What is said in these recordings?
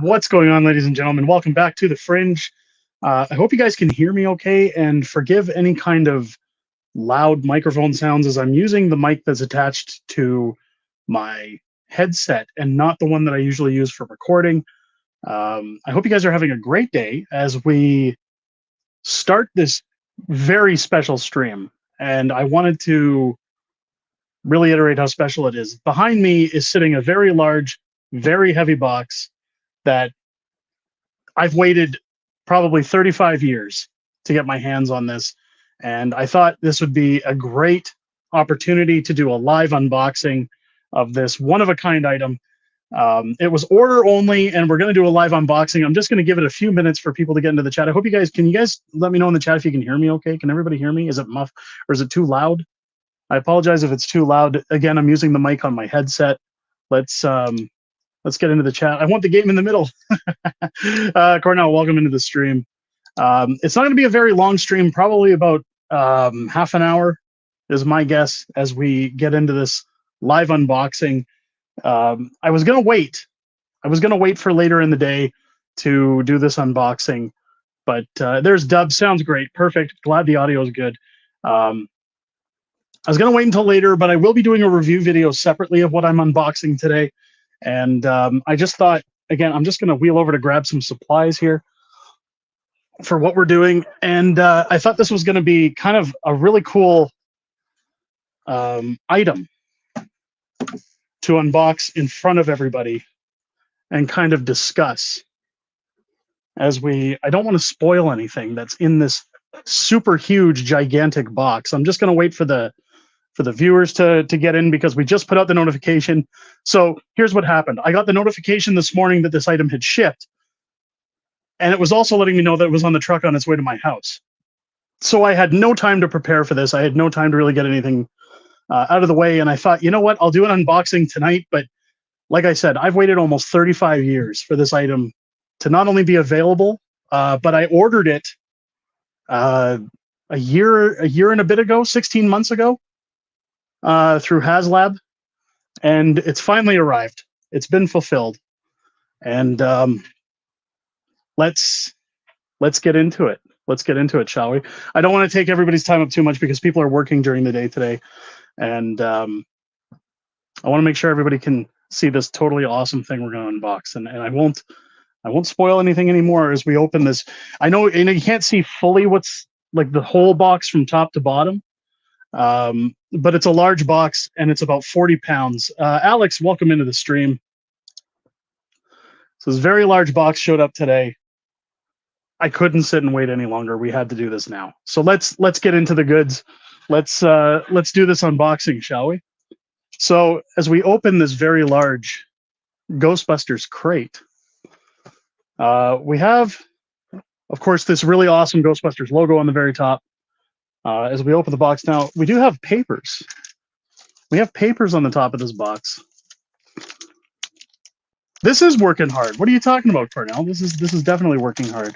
What's going on, ladies and gentlemen? Welcome back to The Fringe. I hope you guys can hear me okay, and forgive any kind of loud microphone sounds as I'm using the mic that's attached to my headset and not the one that I usually use for recording. I hope you guys are having a great day as we start this very special stream. And I wanted to really iterate how special it is. Behind me is sitting a very large, very heavy box that I've waited probably 35 years to get my hands on this. And I thought this would be a great opportunity to do a live unboxing of this one-of-a-kind item. It was order only, and we're going to do a live unboxing. I'm just going to give it a few minutes for people to get into the chat. I hope you guys let me know in the chat if you can hear me okay? Can everybody hear me? Is it muff or is it too loud? I apologize if it's too loud. Again, I'm using the mic on my headset. Let's get into the chat. I want the game in the middle. Cornell, welcome into the stream. It's not going to be a very long stream, probably about half an hour is my guess as we get into this live unboxing. I was going to wait. I was going to wait for later in the day to do this unboxing, but there's Dub. Sounds great. Perfect. Glad the audio is good. I was going to wait until later, but I will be doing a review video separately of what I'm unboxing today. And I just thought, again, I'm just going to wheel over to grab some supplies here for what we're doing. And I thought this was going to be kind of a really cool item to unbox in front of everybody and kind of discuss I don't want to spoil anything that's in this super huge, gigantic box. I'm just going to wait for the viewers to get in because we just put out the notification. So here's what happened. I got the notification this morning that this item had shipped, and it was also letting me know that it was on the truck on its way to my house. So I had no time to prepare for this. I had no time to really get anything out of the way, and I thought, you know what, I'll do an unboxing tonight. But like I said, I've waited almost 35 years for this item to not only be available, but I ordered it a year and a bit ago, 16 months ago, through Haslab, and it's finally arrived. It's been fulfilled, and let's get into it. Let's get into it, shall we? I don't want to take everybody's time up too much because people are working during the day today, and I want to make sure everybody can see this totally awesome thing we're going to unbox. And I won't spoil anything anymore as we open this. I know you can't see fully what's like the whole box from top to bottom. But it's a large box and it's about 40 pounds. Alex, welcome into the stream. So this very large box showed up today. I couldn't sit and wait any longer. We had to do this now. So let's get into the goods. Let's do this unboxing, shall we? So as we open this very large Ghostbusters crate, we have, of course, this really awesome Ghostbusters logo on the very top. As we open the box now, we do have papers. We have papers on the top of this box. This is working hard. What are you talking about, Cornell? This is definitely working hard.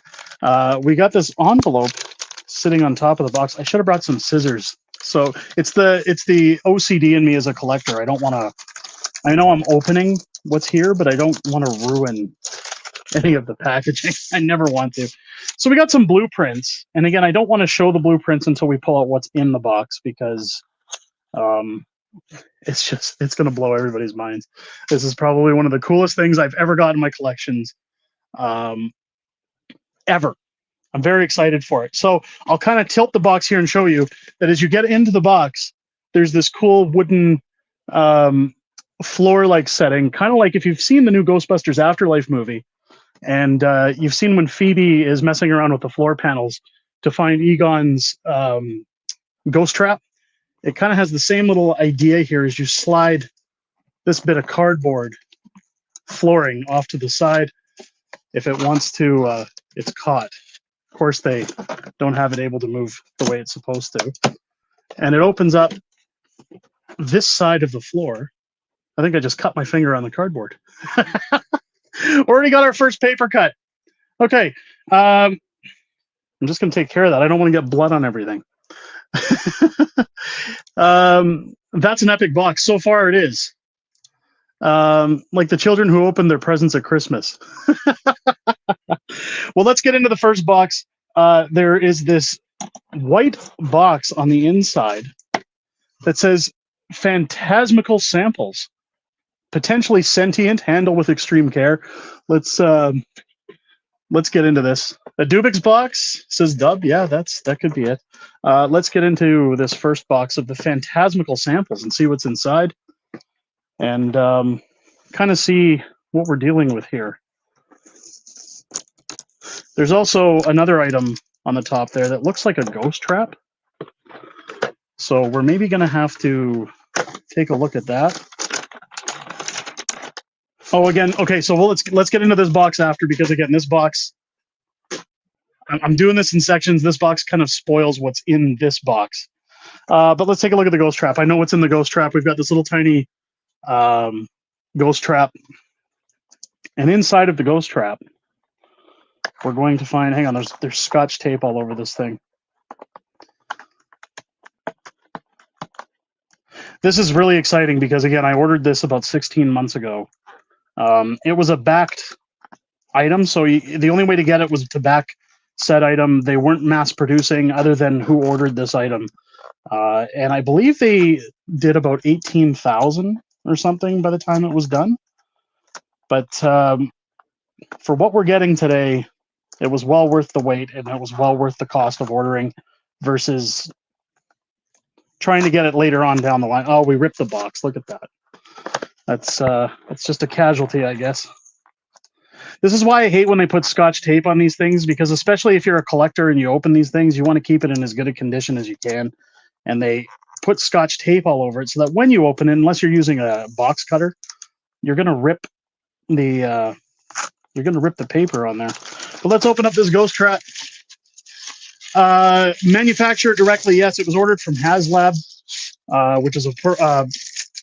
We got this envelope sitting on top of the box. I should have brought some scissors. So it's the OCD in me as a collector. I don't want to. I know I'm opening what's here, but I don't want to ruin any of the packaging. I never want to. So we got some blueprints, and again, I don't want to show the blueprints until we pull out what's in the box because it's going to blow everybody's minds. This is probably one of the coolest things I've ever got in my collections, ever. I'm very excited for it. So I'll kind of tilt the box here and show you that as you get into the box, there's this cool wooden floor-like setting, kind of like if you've seen the new Ghostbusters Afterlife movie. And you've seen when Phoebe is messing around with the floor panels to find Egon's ghost trap. It kind of has the same little idea here as you slide this bit of cardboard flooring off to the side. If it wants to, it's caught. Of course, they don't have it able to move the way it's supposed to. And it opens up this side of the floor. I think I just cut my finger on the cardboard. Already got our first paper cut. Okay. I'm just going to take care of that. I don't want to get blood on everything. That's an epic box. So far it is. Like the children who opened their presents at Christmas. Well, let's get into the first box. There is this white box on the inside that says phantasmical samples, potentially sentient, handle with extreme care. Let's get into this. A Dubix box says dub. Yeah, that could be it. Let's get into this first box of the phantasmical samples and see what's inside, and kind of see what we're dealing with here. There's also another item on the top there that looks like a ghost trap. So we're maybe going to have to take a look at that. Oh, again, okay, so let's get into this box after, because again, this box, I'm doing this in sections. This box kind of spoils what's in this box. But let's take a look at the ghost trap. I know what's in the ghost trap. We've got this little tiny ghost trap. And inside of the ghost trap, we're going to find, hang on, there's Scotch tape all over this thing. This is really exciting because, again, I ordered this about 16 months ago. It was a backed item, so the only way to get it was to back said item. They weren't mass producing other than who ordered this item. And I believe they did about 18,000 or something by the time it was done. But for what we're getting today, it was well worth the wait, and it was well worth the cost of ordering versus trying to get it later on down the line. Oh, we ripped the box. Look at that. That's just a casualty, I guess. This is why I hate when they put Scotch tape on these things, because especially if you're a collector and you open these things, you want to keep it in as good a condition as you can. And they put Scotch tape all over it so that when you open it, unless you're using a box cutter, you're gonna rip the paper on there. But let's open up this ghost trap. Manufactured directly, yes, it was ordered from Haslab, which is a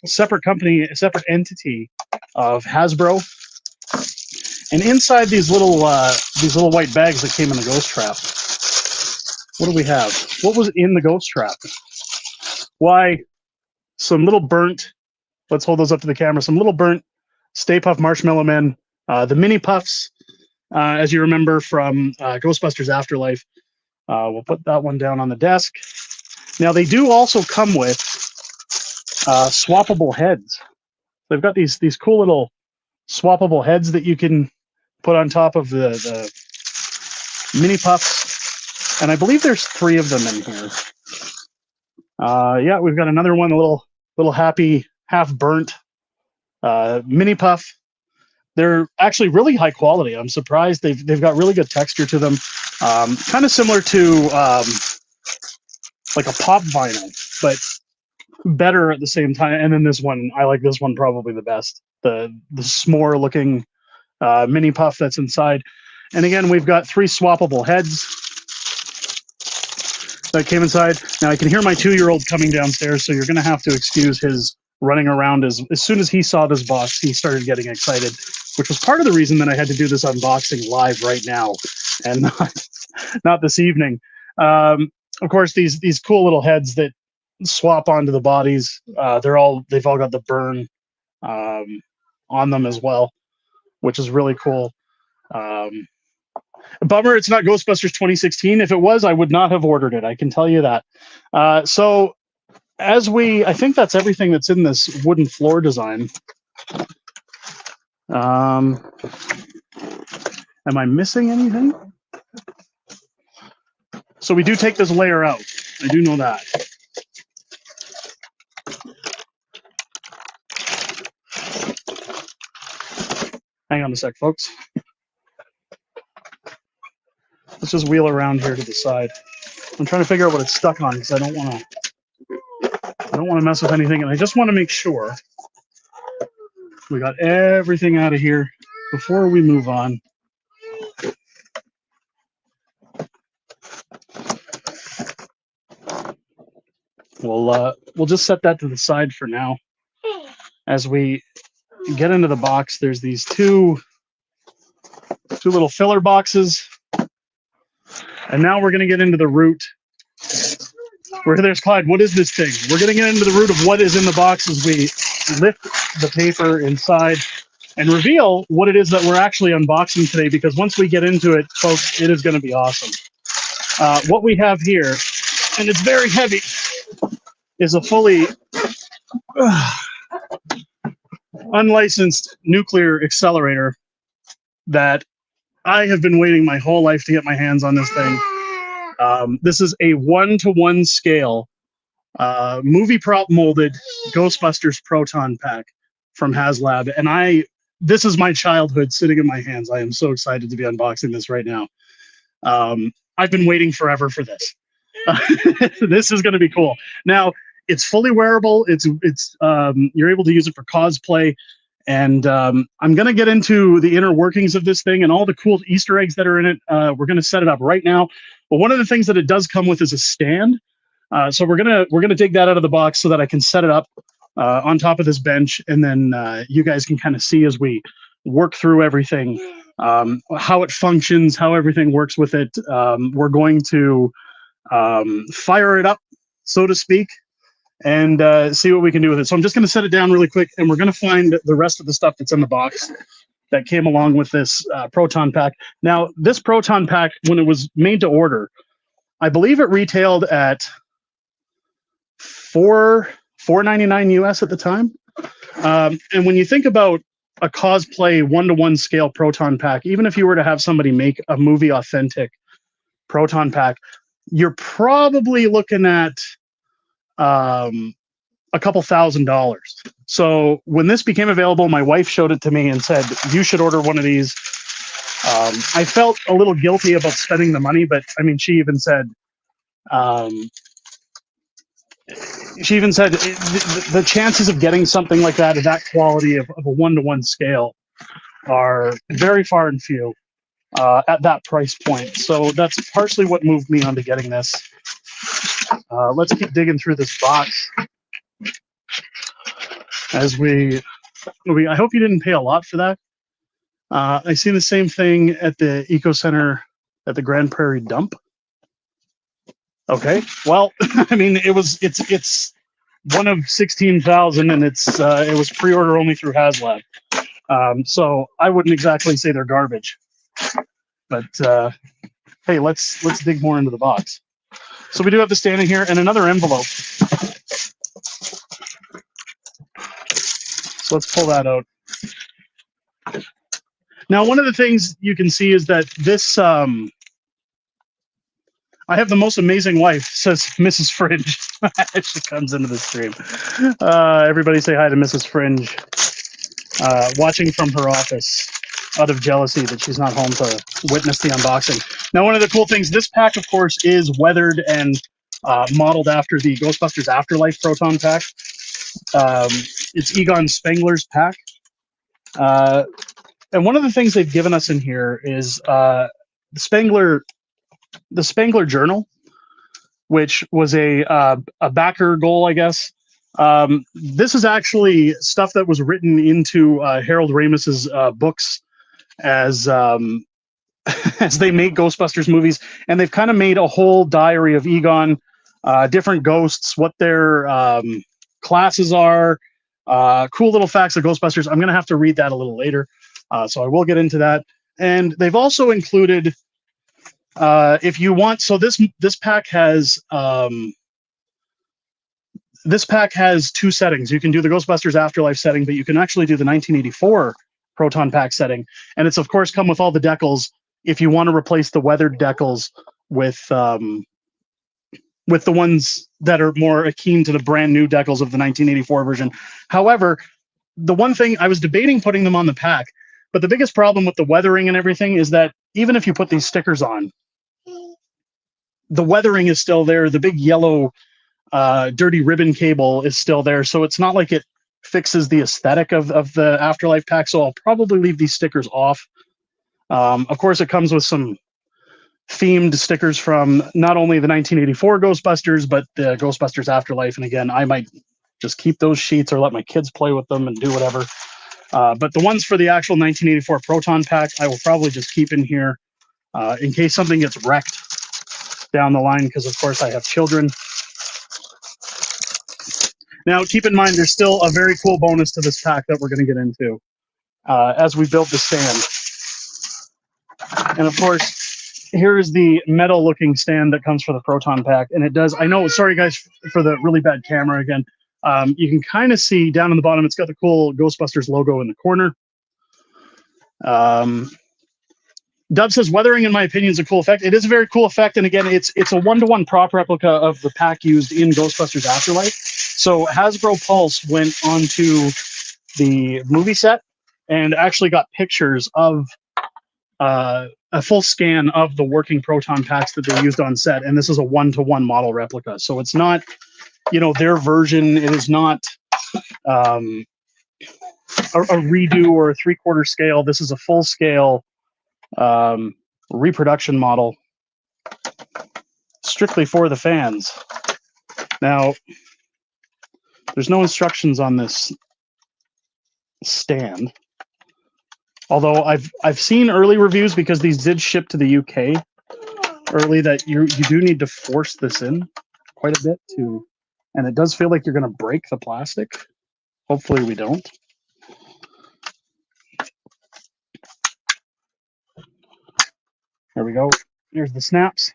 separate company, a separate entity of Hasbro. And inside these little white bags that came in the ghost trap, what do we have? What was in the ghost trap? Why, some little burnt, let's hold those up to the camera, some little burnt Stay Puft Marshmallow Men, the mini puffs, as you remember from Ghostbusters Afterlife. We'll put that one down on the desk. Now, they do also come with swappable heads. They've got these cool little swappable heads that you can put on top of the mini puffs. And I believe there's 3 of them in here. Yeah, we've got another one, a little happy, half burnt mini puff. They're actually really high quality. I'm surprised. They've got really good texture to them. Kind of similar to like a pop vinyl, but better at the same time. And then this one, I like this one probably the best. The s'more looking mini puff that's inside. And again, we've got 3 swappable heads that came inside. Now I can hear my 2-year-old coming downstairs, so you're going to have to excuse his running around. As soon as he saw this box, he started getting excited, which was part of the reason that I had to do this unboxing live right now and not this evening. Of course, these cool little heads that swap onto the bodies, they've all got the burn on them as well, which is really cool. Bummer it's not Ghostbusters 2016. If it was, I would not have ordered it. I can tell you that. So I think that's everything that's in this wooden floor design. Am I missing anything? So we do take this layer out. I do know that. Hang on a sec, folks. Let's just wheel around here to the side. I'm trying to figure out what it's stuck on because I don't want to mess with anything, and I just want to make sure we got everything out of here before we move on. We'll just set that to the side for now. As we get into the box, there's these two little filler boxes. And now we're going to get into the root There's Clyde. What is this thing? We're going to get into the root of what is in the box as we lift the paper inside and reveal what it is that we're actually unboxing today, because once we get into it, folks, it is going to be awesome. What we have here, and it's very heavy, is a fully unlicensed nuclear accelerator that I have been waiting my whole life to get my hands on this thing. This is a 1-to-1 scale movie prop molded Ghostbusters proton pack from Haslab, and this is my childhood sitting in my hands. I am so excited to be unboxing this right now. I've been waiting forever for this. This is going to be cool. Now, it's fully wearable. It's you're able to use it for cosplay, and I'm going to get into the inner workings of this thing and all the cool Easter eggs that are in it. We're going to set it up right now. But one of the things that it does come with is a stand. So we're gonna take that out of the box so that I can set it up on top of this bench, and then you guys can kind of see as we work through everything, how it functions, how everything works with it. We're going to fire it up, so to speak, and see what we can do with it. So I'm just going to set it down really quick, and we're going to find the rest of the stuff that's in the box that came along with this proton pack. Now, this proton pack, when it was made to order, I believe it retailed at $4.99 US at the time. And when you think about a cosplay 1-to-1 scale proton pack, even if you were to have somebody make a movie authentic proton pack, you're probably looking at a couple $1,000s. So when this became available, my wife showed it to me and said, you should order one of these. I felt a little guilty about spending the money, but I mean, she even said the chances of getting something like that of that quality of a 1-to-1 scale are very far and few at that price point. So that's partially what moved me onto getting this. Let's keep digging through this box as I hope you didn't pay a lot for that. I see the same thing at the Eco Center at the Grand Prairie Dump. Okay, well, I mean, it's one of 16,000, and it was pre-order only through Haslab. So I wouldn't exactly say they're garbage, but hey, let's dig more into the box. So we do have the stand in here and another envelope. So let's pull that out. Now, one of the things you can see is that this, I have the most amazing wife, says Mrs. Fringe. She comes into the stream. Everybody say hi to Mrs. Fringe. Watching from her office out of jealousy that she's not home to witness the unboxing. Now, one of the cool things, this pack, of course, is weathered and modeled after the Ghostbusters Afterlife Proton Pack. It's Egon Spengler's pack. And one of the things they've given us in here is the Spengler Journal, which was a backer goal, I guess. This is actually stuff that was written into Harold Ramis's books as as they make Ghostbusters movies, and they've kind of made a whole diary of Egon, different ghosts, what their classes are, cool little facts of Ghostbusters. I'm going to have to read that a little later, so I will get into that. And they've also included, if you want, so this pack has two settings. You can do the Ghostbusters Afterlife setting, but you can actually do the 1984 proton pack setting, and it's of course come with all the decals. If you want to replace the weathered decals with the ones that are more akin to the brand new decals of the 1984 version. However, the one thing I was debating putting them on the pack, but the biggest problem with the weathering and everything is that even if you put these stickers on, the weathering is still there. The big yellow dirty ribbon cable is still there. So it's not like it fixes the aesthetic of the Afterlife pack. So I'll probably leave these stickers off. Of course, it comes with some themed stickers from not only the 1984 Ghostbusters, but the Ghostbusters Afterlife. And again, I might just keep those sheets or let my kids play with them and do whatever. But the ones for the actual 1984 Proton Pack, I will probably just keep in here in case something gets wrecked down the line, because of course I have children. Now, keep in mind, there's still a very cool bonus to this pack that we're going to get into as we build the stand. And of course, here is the metal-looking stand that comes for the Proton Pack. And it does, I know, sorry guys for the really bad camera again. You can kind of see down on the bottom, it's got the cool Ghostbusters logo in the corner. Dub says, weathering, in my opinion, is a cool effect. It is a very cool effect. And again, it's a one-to-one prop replica of the pack used in Ghostbusters Afterlife. So Hasbro Pulse went onto the movie set and actually got pictures of a full scan of the working Proton packs that they used on set. And this is a one-to-one model replica. So it's not, you know, their version. It is not a redo or a 3/4 scale. This is a full scale reproduction model strictly for the fans. Now, there's no instructions on this stand. Although I've seen early reviews, because these did ship to the UK early, that you do need to force this in quite a bit to, and it does feel like you're going to break the plastic. Hopefully we don't. There we go. Here's the snaps.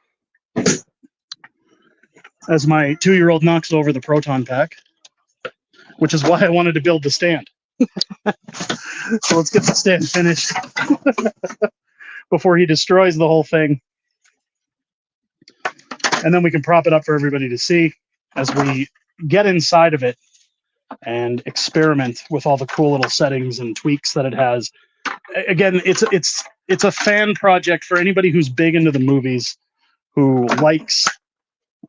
As my 2-year-old knocks over the Proton Pack, which is why I wanted to build the stand. So let's get the stand finished before he destroys the whole thing. And then we can prop it up for everybody to see as we get inside of it and experiment with all the cool little settings and tweaks that it has. Again, it's a fan project for anybody who's big into the movies, who likes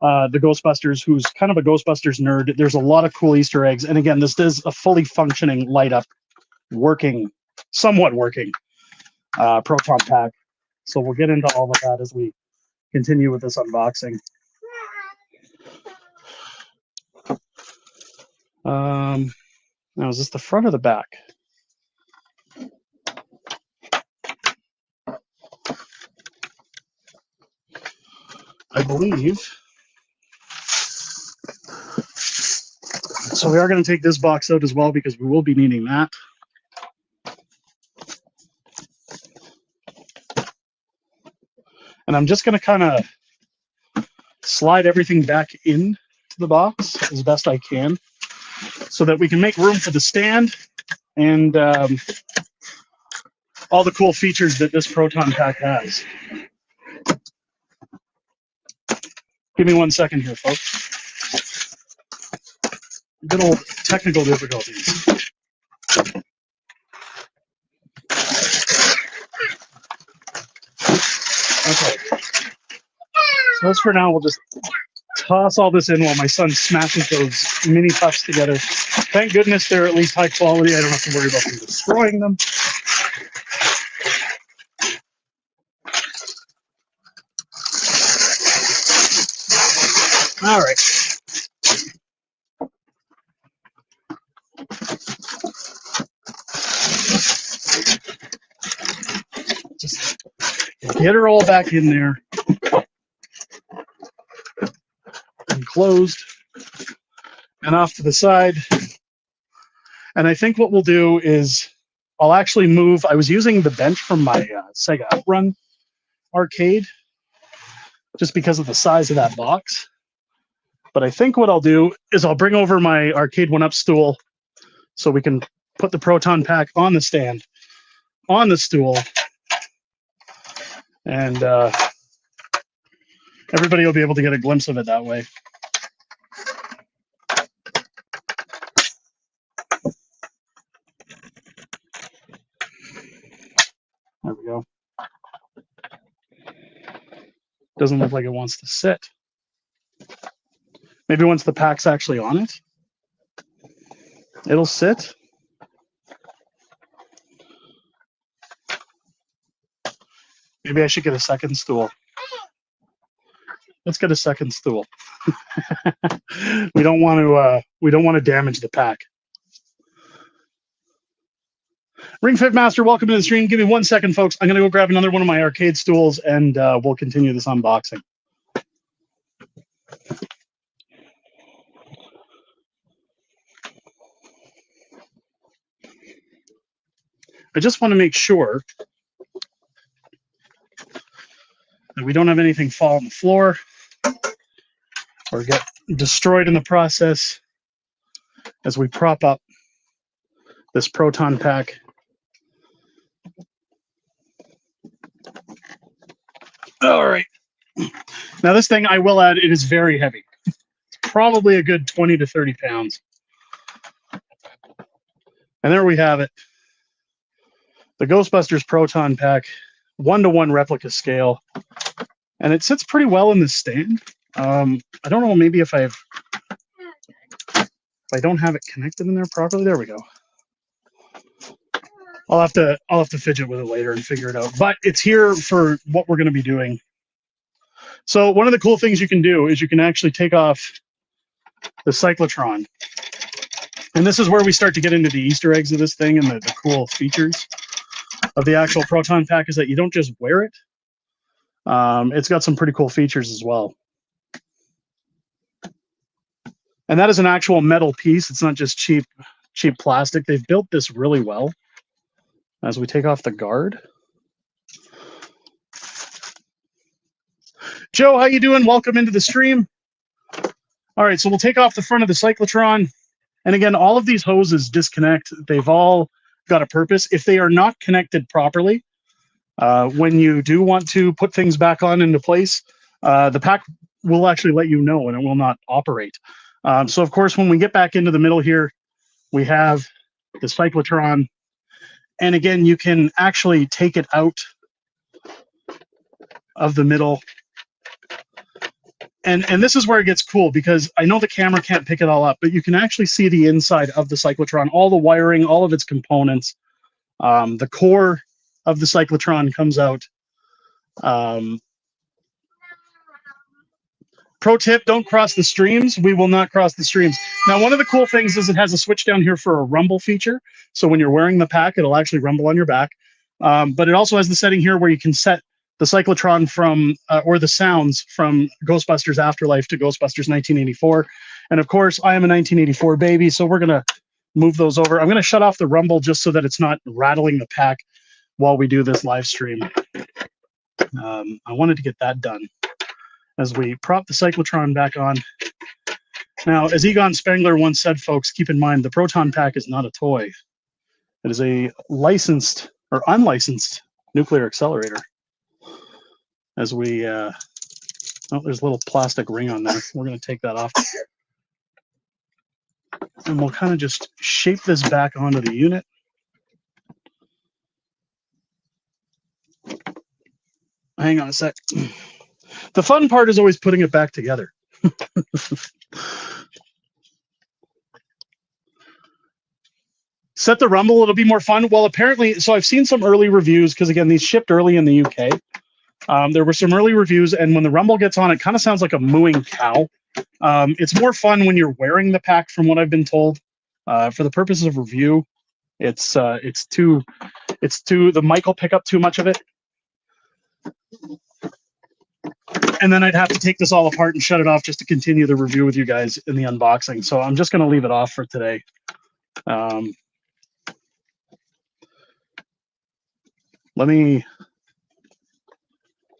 the Ghostbusters, who's kind of a Ghostbusters nerd. There's a lot of cool Easter eggs. And again, this is a fully functioning, light up, working, somewhat working Proton Pack. So we'll get into all of that as we continue with this unboxing. Now, is this the front or the back? I believe. So we are going to take this box out as well, because we will be needing that. And I'm just going to kind of slide everything back into the box as best I can, so that we can make room for the stand and all the cool features that this Proton Pack has. Give me 1 second here, folks. Good old technical difficulties. Okay. So as for now, we'll just toss all this in while my son smashes those mini puffs together. Thank goodness they're at least high quality. I don't have to worry about them destroying them. All right. Just get her all back in there and closed and off to the side. And I think what we'll do is I'll actually move. I was using the bench from my Sega Outrun arcade just because of the size of that box. But I think what I'll do is I'll bring over my arcade 1-up stool so we can put the Proton Pack on the stand, on the stool, and everybody will be able to get a glimpse of it that way. There we go. Doesn't look like it wants to sit. Maybe once the pack's actually on it, it'll sit. Maybe I should get a second stool. Let's get a second stool. We don't want to damage the pack. Ring Fit Master, welcome to the stream. Give me 1 second, folks. I'm going to go grab another one of my arcade stools, and we'll continue this unboxing. I just want to make sure that we don't have anything fall on the floor or get destroyed in the process as we prop up this proton pack. All right. Now this thing, I will add, it is very heavy. It's probably a good 20 to 30 pounds. And there we have it. The Ghostbusters proton pack, 1-to-1 replica scale. And it sits pretty well in this stand. I don't know, maybe if I don't have it connected in there properly. There we go. I'll have to fidget with it later and figure it out. But it's here for what we're going to be doing. So one of the cool things you can do is you can actually take off the cyclotron. And this is where we start to get into the Easter eggs of this thing and the cool features of the actual proton pack is that you don't just wear it. It's got some pretty cool features as well. And that is an actual metal piece. It's not just cheap plastic. They've built this really well. As we take off the guard. Joe, how you doing? Welcome into the stream. All right, so we'll take off the front of the cyclotron. And again, all of these hoses disconnect. They've all got a purpose. If they are not connected properly, when you do want to put things back on into place, the pack will actually let you know and it will not operate. So of course, when we get back into the middle here, we have the cyclotron. And again, you can actually take it out of the middle. And this is where it gets cool because I know the camera can't pick it all up, but you can actually see the inside of the cyclotron, all the wiring, all of its components. The core of the cyclotron comes out. Pro tip, don't cross the streams. We will not cross the streams. Now, one of the cool things is it has a switch down here for a rumble feature. So when you're wearing the pack, it'll actually rumble on your back. But it also has the setting here where you can set the cyclotron from, or the sounds from Ghostbusters Afterlife to Ghostbusters 1984. And of course, I am a 1984 baby, so we're going to move those over. I'm going to shut off the rumble just so that it's not rattling the pack while we do this live stream. I wanted to get that done as we prop the cyclotron back on. Now, as Egon Spengler once said, folks, keep in mind, the proton pack is not a toy. It is a licensed or unlicensed nuclear accelerator. As we, oh, there's a little plastic ring on there. We're going to take that off. And we'll kind of just shape this back onto the unit. Hang on a sec. The fun part is always putting it back together. Set the rumble, it'll be more fun. Well, apparently, so I've seen some early reviews, because again, these shipped early in the UK. There were some early reviews, and when the rumble gets on, it kind of sounds like a mooing cow. It's more fun when you're wearing the pack, from what I've been told. For the purposes of review, the mic will pick up too much of it. And then I'd have to take this all apart and shut it off just to continue the review with you guys in the unboxing. So I'm just going to leave it off for today. Let me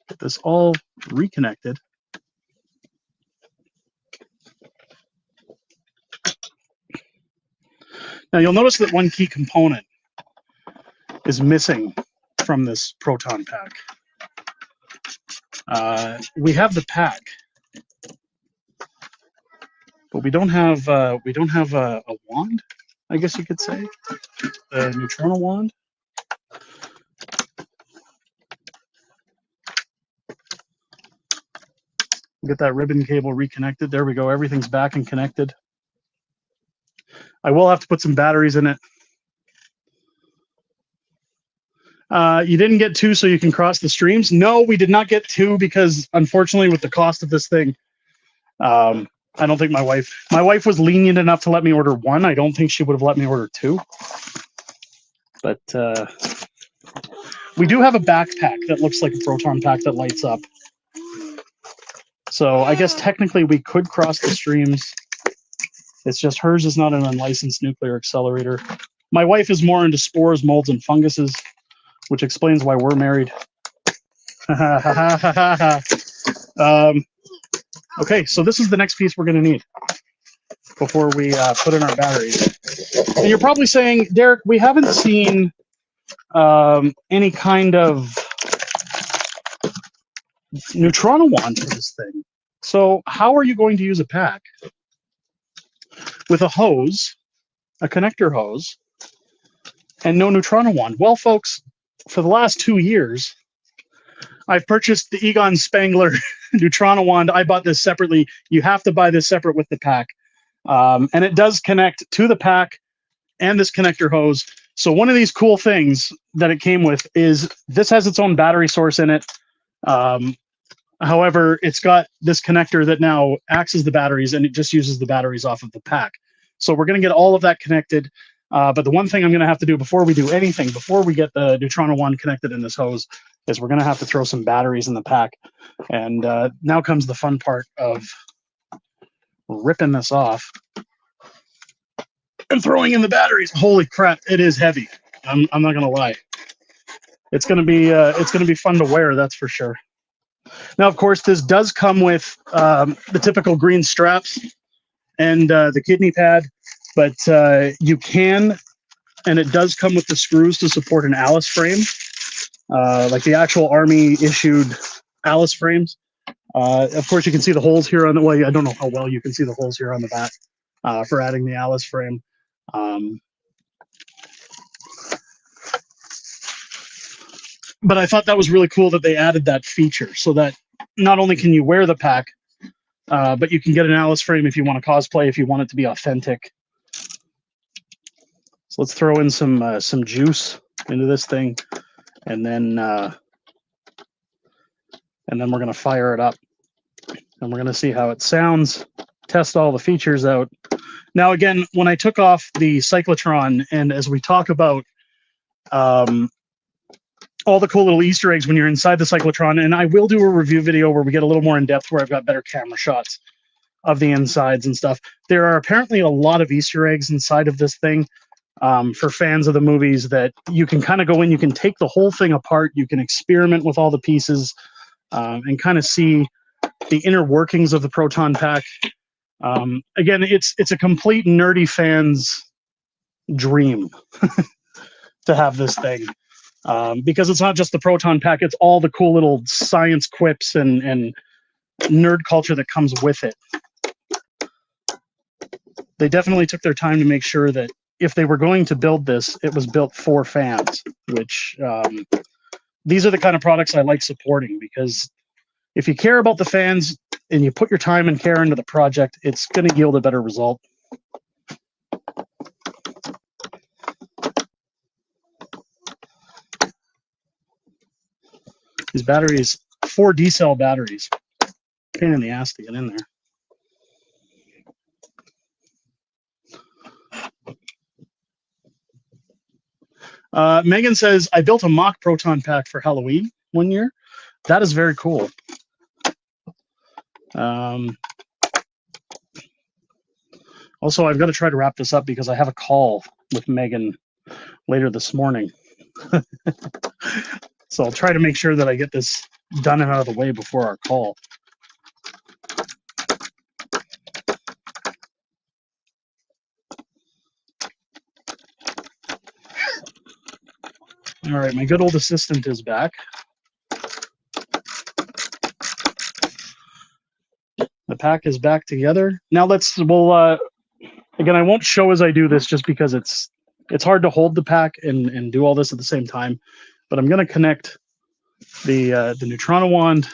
get this all reconnected. Now you'll notice that one key component is missing from this proton pack. We have the pack, but we don't have a wand, I guess you could say, a neutrino wand. Get that ribbon cable reconnected. There we go. Everything's back and connected. I will have to put some batteries in it. You didn't get 2 so you can cross the streams. No, we did not get 2 because, unfortunately, with the cost of this thing, I don't think my wife was lenient enough to let me order 1. I don't think she would have let me order 2. But we do have a backpack that looks like a proton pack that lights up. So I guess technically we could cross the streams. It's just hers is not an unlicensed nuclear accelerator. My wife is more into spores, molds, and funguses, which explains why we're married. um, okay, so this is the next piece we're going to need before we put in our batteries. And you're probably saying, Derek, we haven't seen any kind of neutrino wand for this thing. So how are you going to use a pack with a hose, a connector hose, and no neutrino wand? Well, folks, for the last 2 years, I've purchased the Egon Spangler neutrino wand. I bought this separately. You have to buy this separate with the pack. And it does connect to the pack and this connector hose. So one of these cool things that it came with is this has its own battery source in it. However, it's got this connector that now acts as the batteries, and it just uses the batteries off of the pack. So we're going to get all of that connected. But the one thing I'm going to have to do before we do anything, before we get the neutrino wand connected in this hose, is we're going to have to throw some batteries in the pack. And now comes the fun part of ripping this off and throwing in the batteries. Holy crap, it is heavy. I'm not going to lie. It's going to be fun to wear, that's for sure. Now, of course, this does come with the typical green straps and the kidney pad, but you can, and it does come with the screws to support an Alice frame, like the actual Army-issued Alice frames. Of course, you can see the holes here on the way. I don't know how well you can see the holes here on the back for adding the Alice frame. But I thought that was really cool that they added that feature so that not only can you wear the pack, but you can get an Alice frame if you want to cosplay, if you want it to be authentic. So let's throw in some juice into this thing, and then we're going to fire it up, and we're going to see how it sounds, test all the features out. Now, again, when I took off the cyclotron, and as we talk about all the cool little Easter eggs when you're inside the cyclotron, and I will do a review video where we get a little more in depth, where I've got better camera shots of the insides and stuff. There are apparently a lot of Easter eggs inside of this thing for fans of the movies that you can kind of go in, you can take the whole thing apart, you can experiment with all the pieces and kind of see the inner workings of the proton pack. Again, it's a complete nerdy fan's dream to have this thing. Because it's not just the proton pack, it's all the cool little science quips and nerd culture that comes with it. They definitely took their time to make sure that if they were going to build this, it was built for fans, which these are the kind of products I like supporting, because if you care about the fans and you put your time and care into the project, it's going to yield a better result. These batteries, 4 D-cell batteries, pain in the ass to get in there. Megan says, I built a mock proton pack for Halloween one year. That is very cool. Also, I've got to try to wrap this up because I have a call with Megan later this morning. So I'll try to make sure that I get this done and out of the way before our call. All right, my good old assistant is back. The pack is back together. Now again, I won't show as I do this just because it's hard to hold the pack and do all this at the same time. But I'm going to connect the neutrino wand.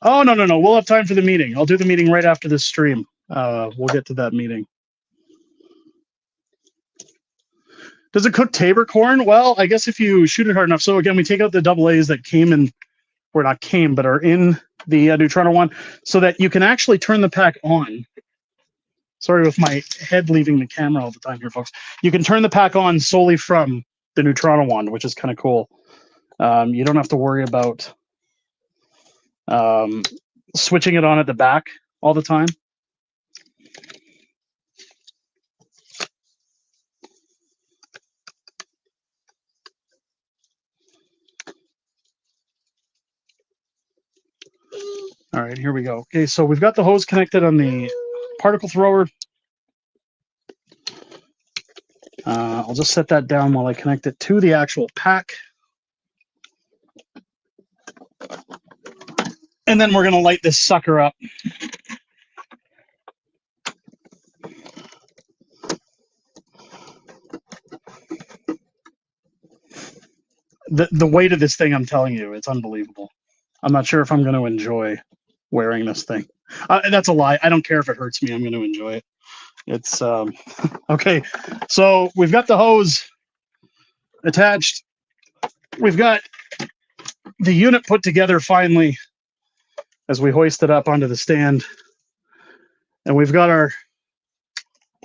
Oh, no. We'll have time for the meeting. I'll do the meeting right after this stream. We'll get to that meeting. Does it cook Tabor corn? Well, I guess if you shoot it hard enough. So again, we take out the AA's that came in, or not came, but are in the neutrino wand, so that you can actually turn the pack on. Sorry with my head leaving the camera all the time here, folks. You can turn the pack on solely from the neutrino wand, which is kind of cool. You don't have to worry about switching it on at the back all the time. All right, here we go. Okay, so we've got the hose connected on the particle thrower. I'll just set that down while I connect it to the actual pack. And then we're going to light this sucker up. The weight of this thing, I'm telling you, it's unbelievable. I'm not sure if I'm going to enjoy wearing this thing. That's a lie. I don't care if it hurts me. I'm going to enjoy it. It's okay. So we've got the hose attached. We've got the unit put together finally as we hoist it up onto the stand. And we've got our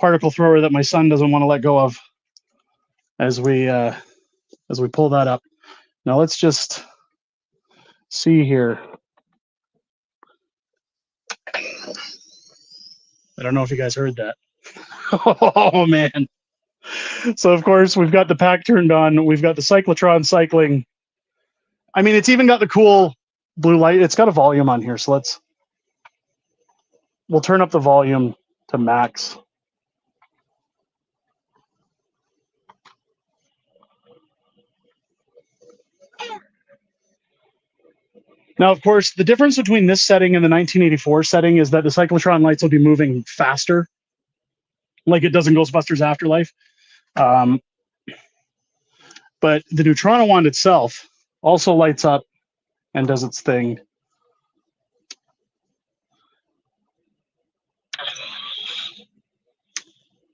particle thrower that my son doesn't want to let go of as we pull that up. Now let's just see here. I don't know if you guys heard that. Oh man. So of course we've got the pack turned on. We've got the cyclotron cycling. I mean, it's even got the cool blue light. It's got a volume on here. So we'll turn up the volume to max. Now, of course, the difference between this setting and the 1984 setting is that the cyclotron lights will be moving faster, like it does in Ghostbusters Afterlife. But the Neutrino wand itself also lights up and does its thing.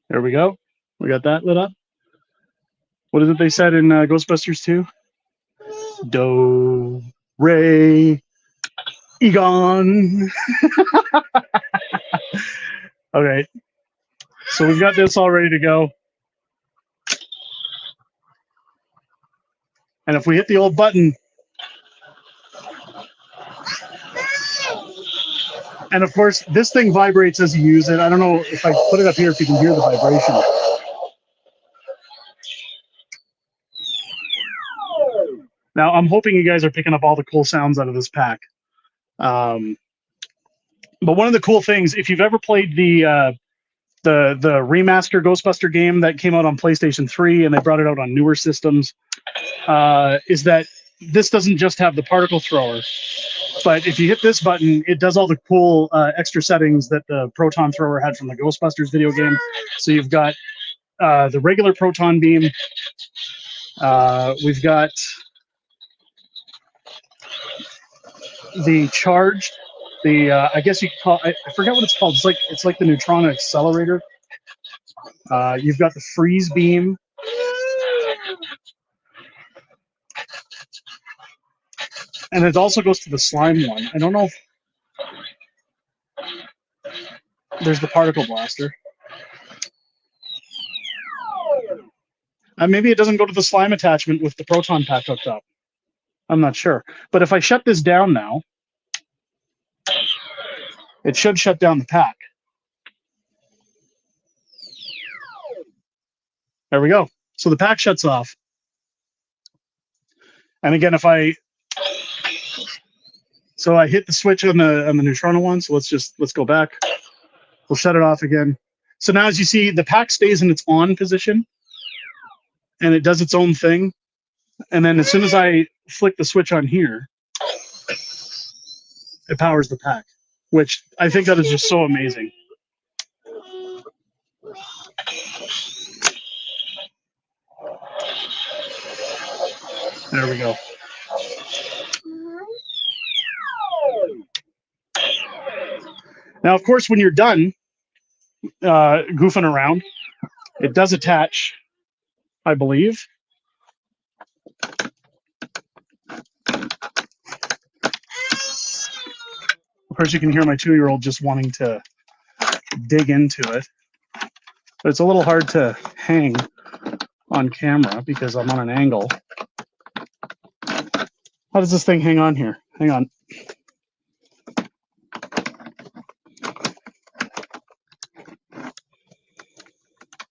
There we go. We got that lit up. What is it they said in Ghostbusters 2? Do, re, Egon. Okay. So we've got this all ready to go. And if we hit the old button, and of course, this thing vibrates as you use it. I don't know if I put it up here if you can hear the vibration. Now, I'm hoping you guys are picking up all the cool sounds out of this pack. But one of the cool things, if you've ever played the remaster Ghostbuster game that came out on PlayStation 3 and they brought it out on newer systems, is that this doesn't just have the particle thrower, but if you hit this button, it does all the cool extra settings that the proton thrower had from the Ghostbusters video game. So you've got the regular proton beam. We've got the charged, I guess you could call, I forget what it's called. It's like the neutron accelerator. You've got the freeze beam. And it also goes to the slime one. I don't know if there's the particle blaster. Maybe it doesn't go to the slime attachment with the proton pack hooked up. I'm not sure. But if I shut this down now, it should shut down the pack. There we go. So the pack shuts off. And again, if I hit the switch on the Neutrino one, so let's go back. We'll shut it off again. So now as you see, the pack stays in its on position and it does its own thing. And then as soon as I flick the switch on here, it powers the pack, which I think that is just so amazing. There we go. Now, of course, when you're done goofing around, it does attach, I believe. Of course, you can hear my 2-year-old just wanting to dig into it. But it's a little hard to hang on camera because I'm on an angle. How does this thing hang on here? Hang on.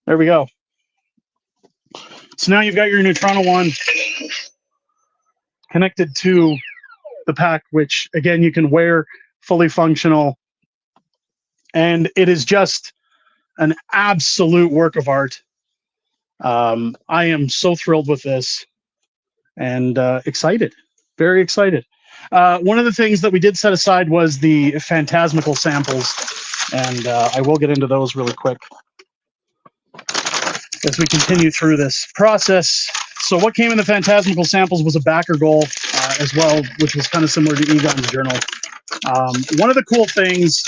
There we go. So now you've got your Neutrino wand connected to the pack, which again you can wear fully functional, and it is just an absolute work of art. I am so thrilled with this and excited, very excited. One of the things that we did set aside was the phantasmical samples, and I will get into those really quick as we continue through this process. So what came in the phantasmical samples was a backer goal as well, which was kind of similar to Egon's journal. One of the cool things,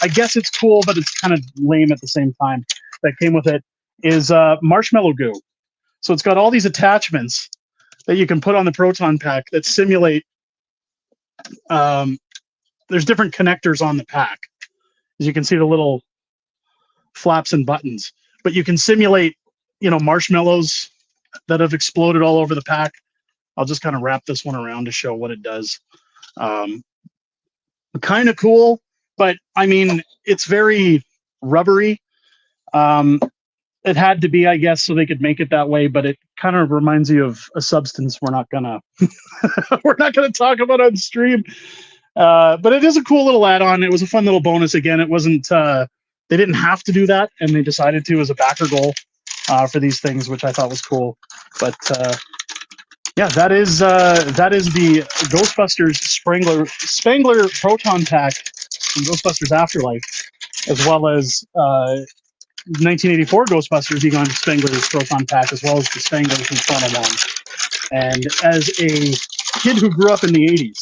I guess it's cool, but it's kind of lame at the same time, that came with it is marshmallow goo. So it's got all these attachments that you can put on the proton pack that simulate, there's different connectors on the pack. As you can see, the little flaps and buttons, but you can simulate, marshmallows that have exploded all over the pack. I'll just kind of wrap this one around to show what it does. Kind of cool, but I mean, it's very rubbery. It had to be, I guess, so they could make it that way, but it kind of reminds you of a substance we're not gonna talk about on stream. But it is a cool little add-on. It was a fun little bonus. Again, it wasn't they didn't have to do that, and they decided to as a backer goal for these things, which I thought was cool. But yeah, that is the Ghostbusters Spangler Proton Pack from Ghostbusters Afterlife, as well as 1984 Ghostbusters Egon Spengler's Proton Pack, as well as the Spangler's Neutrona one. And as a kid who grew up in the 80s,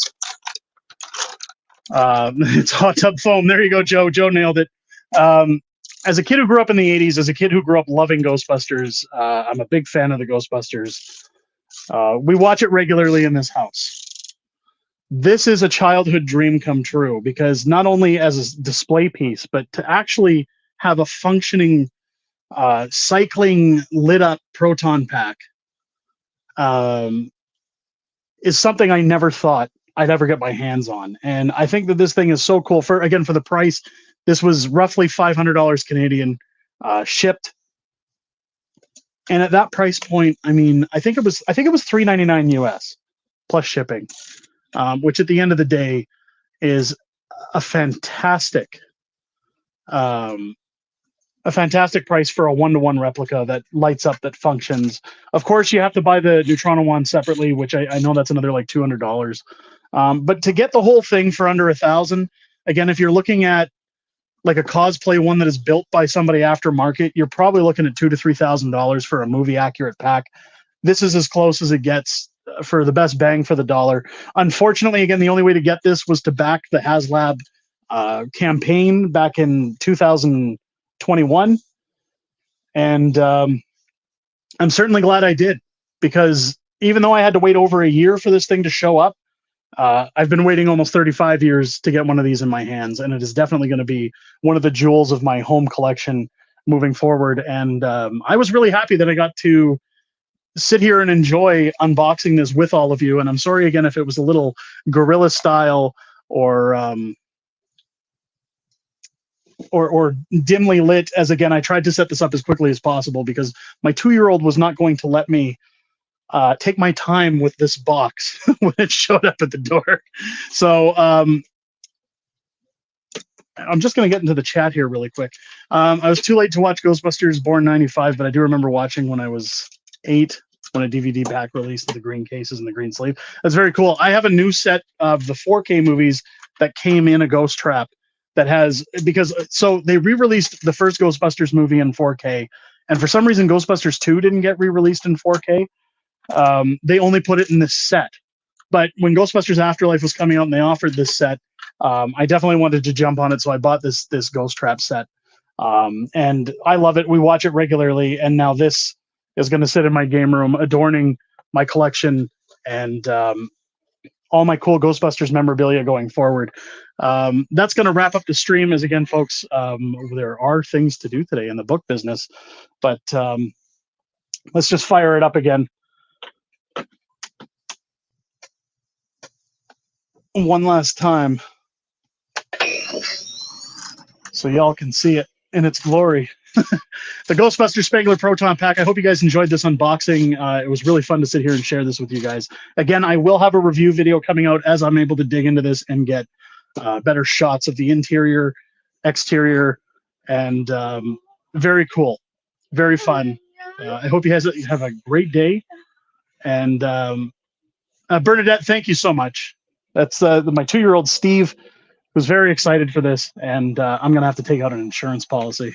it's hot tub foam. There you go, Joe. Joe nailed it. As a kid who grew up in the 80s, as a kid who grew up loving Ghostbusters, I'm a big fan of the Ghostbusters. We watch it regularly in this house. This is a childhood dream come true, because not only as a display piece, but to actually have a functioning, cycling lit up proton pack is something I never thought I'd ever get my hands on. And I think that this thing is so cool. For the price, this was roughly $500 Canadian, shipped. And at that price point, I mean, I think it was $3.99 US plus shipping, which at the end of the day is a fantastic price for a one-to-one replica that lights up, that functions. Of course, you have to buy the Neutrona one separately, which I know that's another like $200. But to get the whole thing for under $1,000, again, if you're looking at like a cosplay one that is built by somebody aftermarket, you're probably looking at $2,000 to $3,000 for a movie accurate pack. This is as close as it gets for the best bang for the dollar. Unfortunately, again, the only way to get this was to back the Haslab campaign back in 2021, and I'm certainly glad I did, because even though I had to wait over a year for this thing to show up, I've been waiting almost 35 years to get one of these in my hands, and it is definitely going to be one of the jewels of my home collection moving forward. And I was really happy that I got to sit here and enjoy unboxing this with all of you. And I'm sorry again if it was a little guerrilla style or dimly lit, as again, I tried to set this up as quickly as possible because my 2-year-old was not going to let me take my time with this box when it showed up at the door. So I'm just going to get into the chat here really quick. I was too late to watch Ghostbusters Born 95, but I do remember watching when I was 8, when a DVD pack released with the green cases and the green sleeve. That's very cool. I have a new set of the 4K movies that came in a Ghost Trap that has, so they re-released the first Ghostbusters movie in 4K, and for some reason Ghostbusters 2 didn't get re-released in 4K. They only put it in this set. But when Ghostbusters Afterlife was coming out and they offered this set, I definitely wanted to jump on it, so I bought this Ghost Trap set. And I love it. We watch it regularly, and now this is going to sit in my game room, adorning my collection and all my cool Ghostbusters memorabilia going forward. That's going to wrap up the stream. As again, folks, there are things to do today in the book business, but let's just fire it up again. One last time so y'all can see it in its glory. The Ghostbusters Spangler Proton Pack. I hope you guys enjoyed this unboxing. It was really fun to sit here and share this with you guys. Again, I will have a review video coming out as I'm able to dig into this and get better shots of the interior, exterior, and very cool, very fun. I hope you guys have a great day. And Bernadette, thank you so much. That's my 2-year-old Steve was very excited for this, and I'm going to have to take out an insurance policy.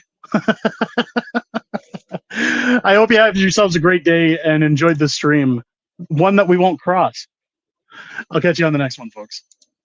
I hope you have yourselves a great day and enjoyed this stream, one that we won't cross. I'll catch you on the next one, folks.